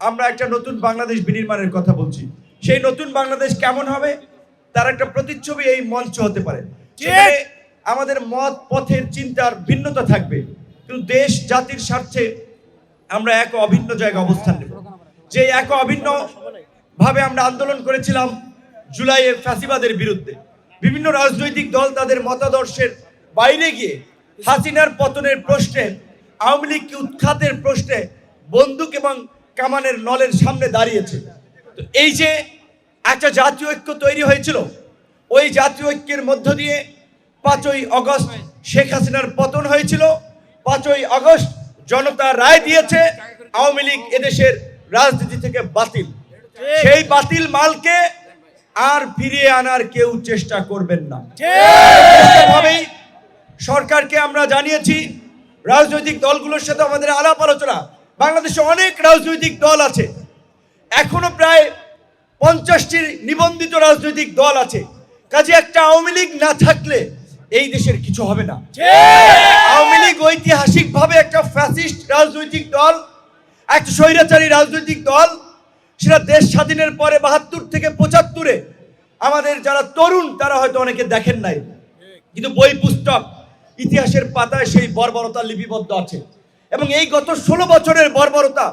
আমরা একটা নতুন বাংলাদেশ বিনির্মাণের কথা বলছি। সেই নতুন বাংলাদেশ কেমন হবে তার একটা প্রতিচ্ছবি এই মঞ্চ হতে পারে। সেখানে আমাদের মত পথের চিন্তার ভিন্নতা থাকবে, কিন্তু দেশ জাতির স্বার্থে আমরা এক অভিন্ন জায়গায় অবস্থান নেব। যে এক অভিন্ন ভাবে আমরা আন্দোলন করেছিলাম জুলাইয়ে ফ্যাসিবাদের বিরুদ্ধে, বিভিন্ন রাজনৈতিক দল তাদের মতাদর্শের বাইরে গিয়ে হাসিনার পতনের প্রশ্নে, আওয়ামী লীগকে উৎখাতের প্রশ্নে বন্দুক এবং কামানের নলের সামনে দাঁড়িয়েছে। তো এই যে একটা জাতীয় ঐক্য তৈরি হয়েছিল, ওই জাতীয় ঐক্যের মধ্য দিয়ে 5ই আগস্ট শেখ হাসিনার পতন হয়েছিল। 5ই আগস্ট জনতা রায় দিয়েছে আওয়ামী লীগ এদেশের রাজনীতি থেকে বাতিল। সেই বাতিল মালকে আর ফিরিয়ে আনার কেউ চেষ্টা করবেন না। ভাবেই সরকারকে আমরা জানিয়েছি, রাজনৈতিক দলগুলোর সাথে আমাদের আলাপ আলোচনা। বাংলাদেশে অনেক রাজনৈতিক দল আছে, এখনো প্রায় 50টি নিবন্ধিত রাজনৈতিক দল আছে। কাজে একটা আওয়ামী লীগ না থাকলে এই দেশের কিছু হবে না। আওয়ামী লীগ ঐতিহাসিকভাবে একটা ফ্যাসিস্ট রাজনৈতিক দল, একটা স্বৈরাচারী রাজনৈতিক দল। সেটা দেশ স্বাধীনের পরে 72 থেকে 75-এ আমাদের যারা তরুণ তারা হয়তো অনেকে দেখেন নাই, কিন্তু বই পুস্তক ইতিহাসের পাতায় সেই বর্বরতা লিপিবদ্ধ আছে। এবং এই গত 16 বছরের বর্বরতা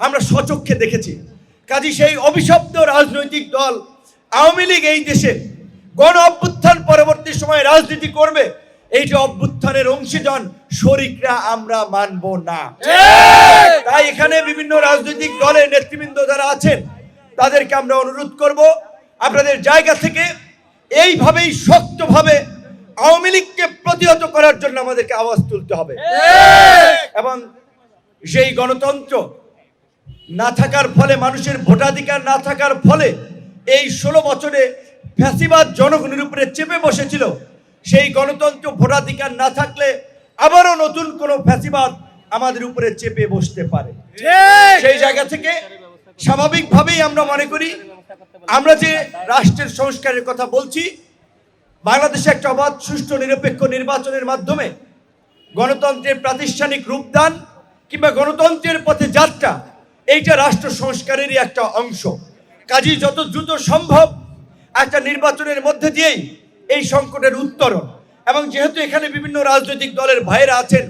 আমরা স্বচক্ষে দেখেছি। কাজী সেই অভিশপ্ত রাজনৈতিক দল আওয়ামী লীগ এই দেশে গণ অভ্যুত্থান পরবর্তী সময়ে রাজনীতি করবে, এই যে অভ্যুত্থানের অংশীজন শরিকরা আমরা মানব না। তাই এখানে বিভিন্ন রাজনৈতিক দলের নেতৃবৃন্দ যারা আছেন তাদেরকে আমরা অনুরোধ করব, আপনাদের জায়গা থেকে এইভাবেই শক্তভাবে আওয়ামী লীগকে প্রতিহত করার জন্য আমাদেরকে আওয়াজ তুলতে হবে। এবং সেই গণতন্ত্র না থাকার ফলে, মানুষের ভোটাধিকার না থাকার ফলে এই 16 বছরে ফ্যাসিবাদ জনগণের উপরে চেপে বসেছিল, সেই গণতন্ত্র ভোটাধিকার না থাকলে আবারও নতুন কোনো ফ্যাসিবাদ আমাদের উপরে চেপে বসতে পারে। সেই জায়গা থেকে স্বাভাবিকভাবেই আমরা মনে করি, আমরা যে রাষ্ট্রের সংস্কারের কথা বলছি, বাংলাদেশে একটা অবাধ সুষ্ঠু নিরপেক্ষ নির্বাচনের মাধ্যমে গণতন্ত্রের প্রাতিষ্ঠানিক রূপদান কিংবা গণতন্ত্রের পথে যাত্রা, এইটা রাষ্ট্র সংস্কারেরই একটা অংশ। কাজেই যত দ্রুত সম্ভব একটা নির্বাচনের মধ্যে দিয়েই এই সংকটের উত্তরণ। এবং যেহেতু এখানে বিভিন্ন রাজনৈতিক দলের ভাইয়েরা আছেন,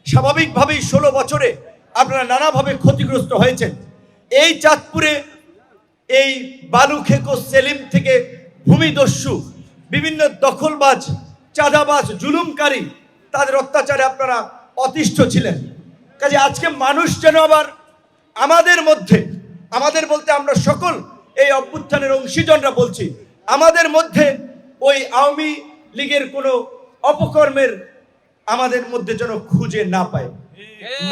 স্বাভাবিকভাবেই 16 বছরে আপনারা নানাভাবে ক্ষতিগ্রস্ত হয়েছেন। এই চাঁদপুরে এই বালু খেকো সেলিম থেকে ভূমিদস্যু, বিভিন্ন দখলবাজ, চাঁদাবাজ, জুলুমকারী, তাদের অত্যাচারে আপনারা অতিষ্ঠ ছিলেন। কাজে আজকে মানুষ যেন আবার আমাদের মধ্যে, আমাদের বলতে আমরা সকল এই অভ্যুত্থানের অংশীজনরা বলছি, আমাদের মধ্যে ওই আওয়ামী লীগের কোনো অপকর্মের আমাদের মধ্যে যেন খুঁজে না পায়।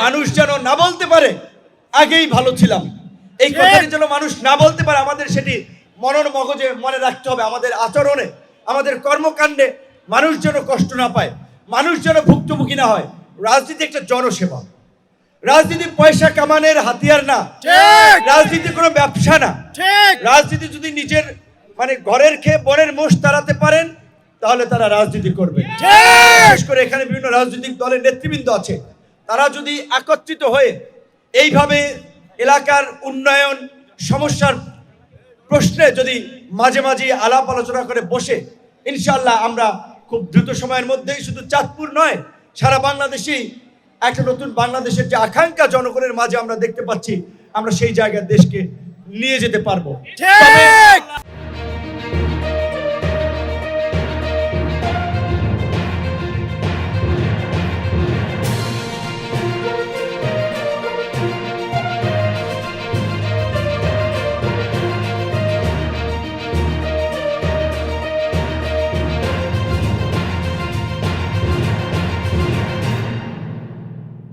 মানুষ যেন না বলতে পারে আগেই ভালো ছিলাম, এই কথাটি যেন মানুষ না বলতে পারে। আমাদের সেটি মনন মগজে মনে রাখতে হবে। আমাদের আচরণে, আমাদের কর্মকাণ্ডে মানুষ যেন কষ্ট না পায়, মানুষ যেন ভুক্তভোগী না হয়। রাজনীতি একটা জনসেবা, রাজনীতি পয়সা কামানোর হাতিয়ার না, রাজনীতি কোনো ব্যবসা না। রাজনীতি যদি নিজের ঘরের খেয়ে বনের মোষ তাড়াতে পারেন তাহলে তারা রাজনীতি করবে। বিশেষ করে এখানে বিভিন্ন রাজনৈতিক দলের নেতৃবৃন্দ আছে, তারা যদি একত্রিত হয়ে এইভাবে এলাকার উন্নয়ন সমস্যার প্রশ্নে যদি মাঝে মাঝে আলাপ আলোচনা করে বসে, ইনশাআল্লাহ আমরা খুব দ্রুত সময়ের মধ্যেই শুধু চাঁদপুর নয়, সারা বাংলাদেশেই একটা নতুন বাংলাদেশের যে আকাঙ্ক্ষা জনগণের মাঝে আমরা দেখতে পাচ্ছি, আমরা সেই জায়গায় দেশকে নিয়ে যেতে পারবো।